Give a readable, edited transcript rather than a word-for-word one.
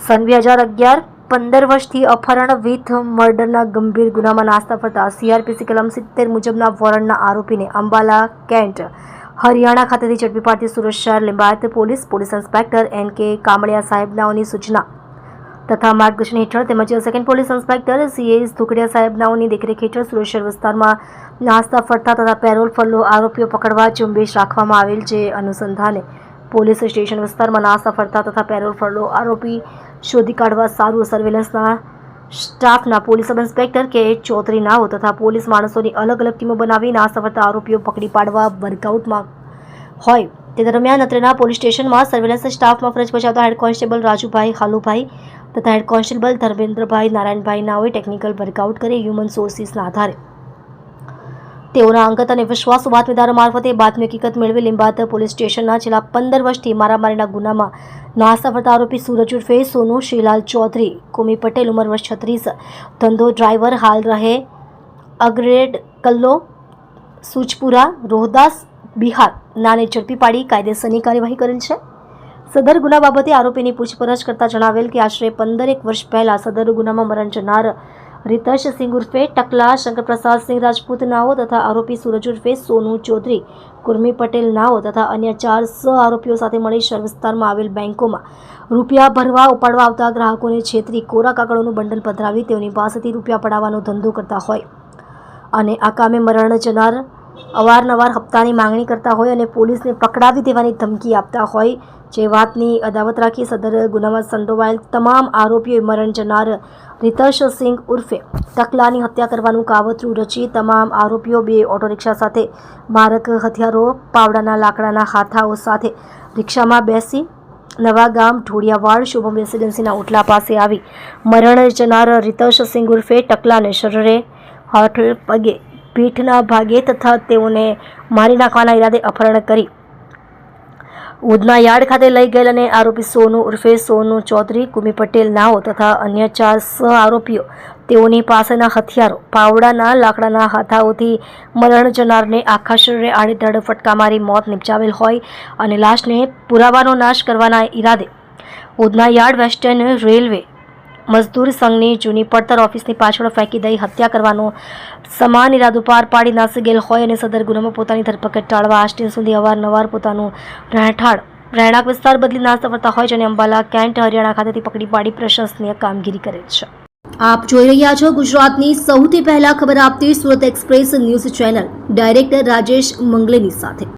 સન 2011 15 વર્ષથી અપહરણ વિથ મર્ડરના ગંભીર ગુનામાં નાસ્તા ફરતા CRPC કલમ 70 મુજબના વોરંટના આરોપીને અંબાલા કેન્ટ હરિયાણા ખાતેથી ઝડપી પાડતી સુરત શહેર Limbayat police inspector NK Kamaliya સાહેબનાઓની સૂચના તથા માર્ગદર્શન હેઠળ તેમજ second police inspector CS Dhukadiya સાહેબનાઓની દેખરેખ હેઠળ સુરત શહેર વિસ્તારમાં નાસ્તા ફરતા તથા પેરોલ ફરલો આરોપીઓ પકડવા ઝુંબેશ રાખવામાં આવેલ, જે અનુસંધાને પોલીસ સ્ટેશન વિસ્તારમાં નાસ્તા ફરતા તથા પેરોલ ફરલો આરોપી શોધી કાઢવા સારું સર્વેલન્સના સ્ટાફના police sub inspector KH Chaudhary નાઓ તથા પોલીસ માણસોની અલગ અલગ ટીમો બનાવી નાસ્તા ફરતા આરોપીઓ પકડી પાડવા વર્કઆઉટમાં હોય તે દરમિયાન અત્રેના પોલીસ સ્ટેશનમાં સર્વેલન્સ સ્ટાફમાં ફરજ બજાવતા હેડ કોન્સ્ટેબલ રાજુભાઈ હાલુભાઈ તથા હેડ કોન્સ્ટેબલ ધર્મેન્દ્રભાઈ નારાયણભાઈ નાઓએ ટેકનિકલ વર્કઆઉટ કરી હ્યુમન સોર્સિસના આધારે તેઓના અંગત અને વિશ્વાસુ બાતમીદારો મારફતે બાતમી હકીકત મેળવી લિંબાયત પોલીસ સ્ટેશનના છેલ્લા 15 વર્ષથી મારામારીના ગુનામાં નાસ્તા ફરતા આરોપી સૂરજ ઉર્ફે સોનુ શ્રીલાલ ચૌધરી, કુમી પટેલ ઉંમર વર્ષ 36, ધંધો ડ્રાઈવર, હાલ રહે અગ્રેડ કલ્લો, સુજપુરા, રોહદાસ, બિહાર નાને ઝડપી પાડી કાયદેસરની કાર્યવાહી કરેલ છે. સદર ગુના બાબતે આરોપીની પૂછપરછ કરતા જણાવેલ કે આશરે 15 વર્ષ પહેલા સદર ગુનામાં મરણ જનાર रितेश सिंह उर्फे टकला, शंकर प्रसाद सिंह राजपूत नाओ तथा आरोपी सूरज उर्फे सोनू चौधरी, कुर्मी पटेल नाओ तथा अन्य 4 सह आरोपीओ साथे मळी शहर विस्तारमां आवेल बेंकोमां रूपिया भरवा उपाडवा आवता ग्राहकोने छेतरी कोरा कागळोनुं बंडल पधरावी तेओनी पासेथी रूपिया पडावવાનો ધંધો કરતા હોય અને આ કામે મરણ જનાર અવારનવાર હપ્તાની માંગણી કરતા હોય અને પોલીસને પકડાવી દેવાની ધમકી આપતા હોય, જે વાતની અદાવત રાખી સદર ગુનામાં સંડોવાયેલ તમામ આરોપીઓએ મરણ જનાર रितेश सिंह उर्फे टकलानी हत्या करवानुं कावतरू रची તમામ આરોપીઓ 2 ઓટો રિક્ષા સાથે મારક હથિયારો, પાવડાના લાકડાના હાથાઓ સાથે રિક્ષામાં બેસી નવાગામ ઢોળિયાવાડ શુભમ રેસિડેન્સીના ઓટલા પાસે આવી મરણ જનાર रितेश सिंह उर्फे टकलाને શરીરે, હાથ, પગે, પીઠના ભાગે તથા તેઓને મારી નાખવાના ઈરાદે અપહરણ કરી ઉધના યાર્ડ ખાતે લઈ ગયેલ અને આરોપી સોનુ ઉર્ફે સોનુ ચૌધરી, કુમી પટેલ નાઓ તથા અન્ય 4 સહ આરોપીઓ તેઓની પાસેના હથિયારો, પાવડાના લાકડાના હાથાઓથી મરણ જનારને આખા શરીરે આડેધડ ફટકા મારી મોત નિપજાવેલ હોય અને લાશને પુરાવાનો નાશ કરવાના ઈરાદે ઉધના યાર્ડ વેસ્ટર્ન રેલવે મજદૂર સંઘની જૂની પડતર ઓફિસની પાછળ ફેંકી દઈ હત્યા કરવાનો સમાન ઈરાદો પાર પાડી નાસી ગયેલ હોય અને સદર ગુનામાં પોતાની ધરપકડ ટાળવા આજ દિન સુધી અવારનવાર પોતાનું રહેણાંક વિસ્તાર બદલી નાસ્તા ફરતા હોય, જેને અંબાલા કેન્ટ હરિયાણા ખાતેથી પકડી પાડી પ્રશંસનીય કામગીરી કરેલ છે. આપ જોઈ રહ્યા છો ગુજરાતની સૌથી પહેલા ખબર આપતી Surat express news channel director Rajesh મંગલેની સાથે.